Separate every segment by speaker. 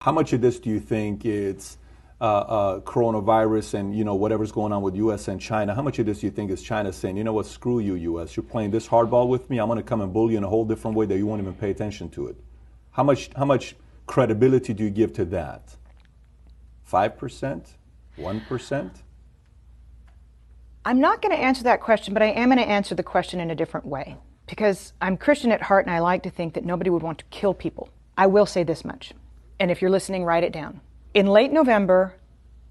Speaker 1: How much of this do you think it's coronavirus and whatever's going on with U.S. and China? How much of this do you think is China saying, you know what, screw you, U.S. You're playing this hardball with me. I'm going to come and bully you in a whole different way that you won't even pay attention to it. How much credibility do you give to that? 5%? 1%?
Speaker 2: I'm not going to answer that question, but I am going to answer the question in a different way. Because I'm Christian at heart and I like to think that nobody would want to kill people. I will say this much, and if you're listening, write it down. In late November,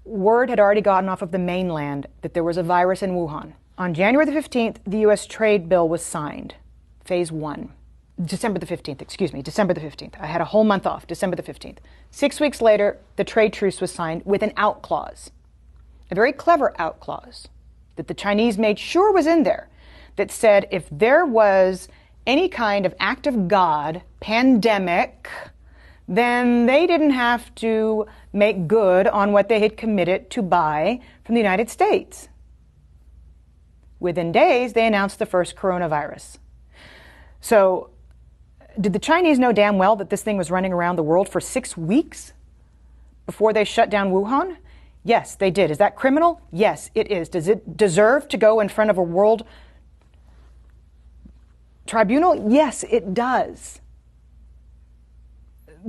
Speaker 2: word had already gotten off of the mainland that there was a virus in Wuhan. On January the 15th, the U.S. trade bill was signed, phase 1. December the 15th. I had a whole month off, December the 15th. 6 weeks later, the trade truce was signed with an out clause, a very clever out clause that the Chinese made sure was in there, that said if there was any kind of act of God, pandemic, then they didn't have to make good on what they had committed to buy from the United States. Within days, they announced the first coronavirus. So, did the Chinese know damn well that this thing was running around the world for 6 weeks before they shut down Wuhan? Yes, they did. Is that criminal? Yes, it is. Does it deserve to go in front of a world tribunal? Yes, it does.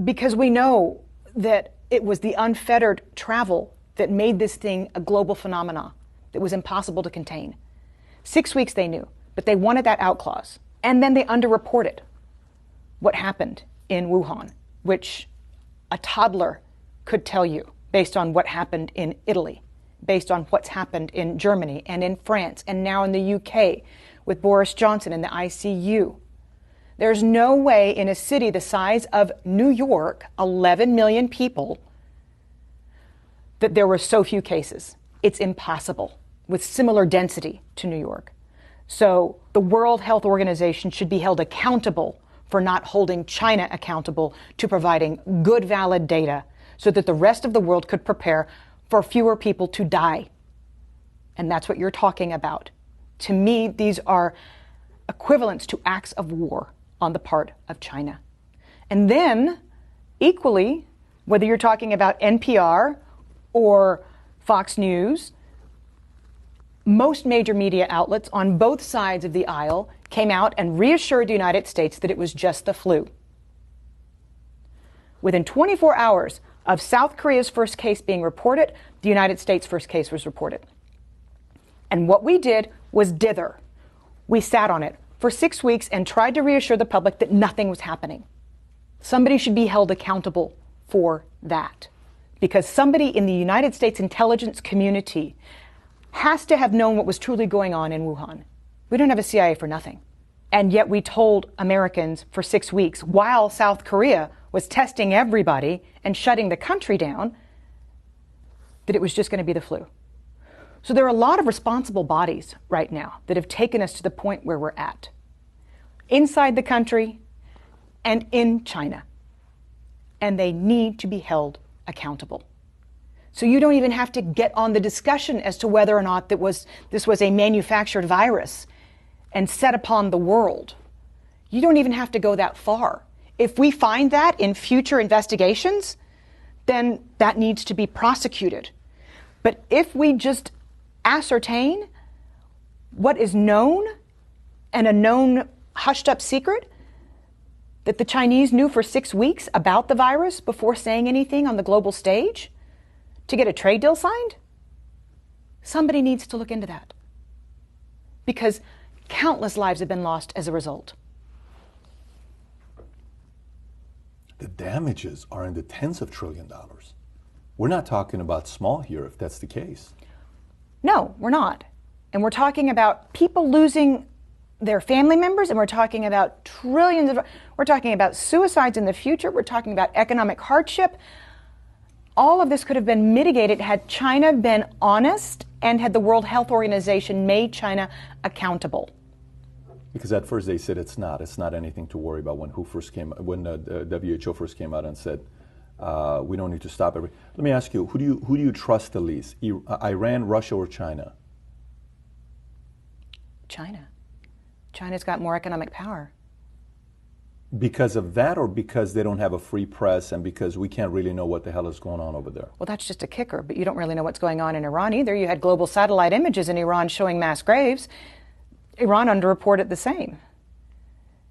Speaker 2: Because we know that it was the unfettered travel that made this thing a global phenomenon that was impossible to contain. 6 weeks they knew, but they wanted that out clause. And then they underreported what happened in Wuhan, which a toddler could tell you based on what happened in Italy, based on what's happened in Germany and in France and now in the UK with Boris Johnson in the ICU. There's no way in a city the size of New York, 11 million people, that there were so few cases. It's impossible with similar density to New York. So the World Health Organization should be held accountable for not holding China accountable to providing good, valid data so that the rest of the world could prepare for fewer people to die. And that's what you're talking about. To me, these are equivalents to acts of war on the part of China. And then, equally, whether you're talking about NPR or Fox News, most major media outlets on both sides of the aisle came out and reassured the United States that it was just the flu. Within 24 hours of South Korea's first case being reported, the United States' first case was reported. And what we did was dither. We sat on it for 6 weeks and tried to reassure the public that nothing was happening. Somebody should be held accountable for that, because somebody in the United States intelligence community has to have known what was truly going on in Wuhan. We don't have a CIA for nothing. And yet we told Americans for 6 weeks, while South Korea was testing everybody and shutting the country down, that it was just going to be the flu. So there are a lot of responsible bodies right now that have taken us to the point where we're at, inside the country and in China. And they need to be held accountable. So you don't even have to get on the discussion as to whether or not this was a manufactured virus and set upon the world. You don't even have to go that far. If we find that in future investigations, then that needs to be prosecuted. But if we just ascertain what is known and a known hushed up secret that the Chinese knew for 6 weeks about the virus before saying anything on the global stage to get a trade deal signed, somebody needs to look into that, because countless lives have been lost as a result.
Speaker 1: The damages are in the tens of trillion dollars. We're not talking about small here if that's the case.
Speaker 2: No, we're not. And we're talking about people losing their family members, and we're talking about we're talking about suicides in the future, we're talking about economic hardship. All of this could have been mitigated had China been honest and had the World Health Organization made China accountable.
Speaker 1: Because at first they said it's not anything to worry about when the WHO first came out and said, we don't need to stop everything. Let me ask you, who do you trust the least? Iran, Russia, or China?
Speaker 2: China. China's got more economic power.
Speaker 1: Because of that, or because they don't have a free press and because we can't really know what the hell is going on over there?
Speaker 2: Well, that's just a kicker, but you don't really know what's going on in Iran either. You had global satellite images in Iran showing mass graves. Iran underreported the same.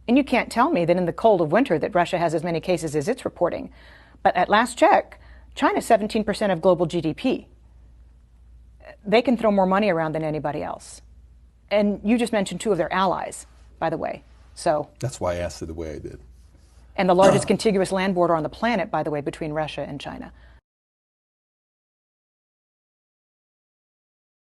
Speaker 2: And you can't tell me that in the cold of winter that Russia has as many cases as it's reporting. But at last check, China's 17% of global GDP. They can throw more money around than anybody else. And you just mentioned two of their allies, by the way. So
Speaker 1: that's why I asked it the way I did.
Speaker 2: And the largest contiguous land border on the planet, by the way, between Russia and China.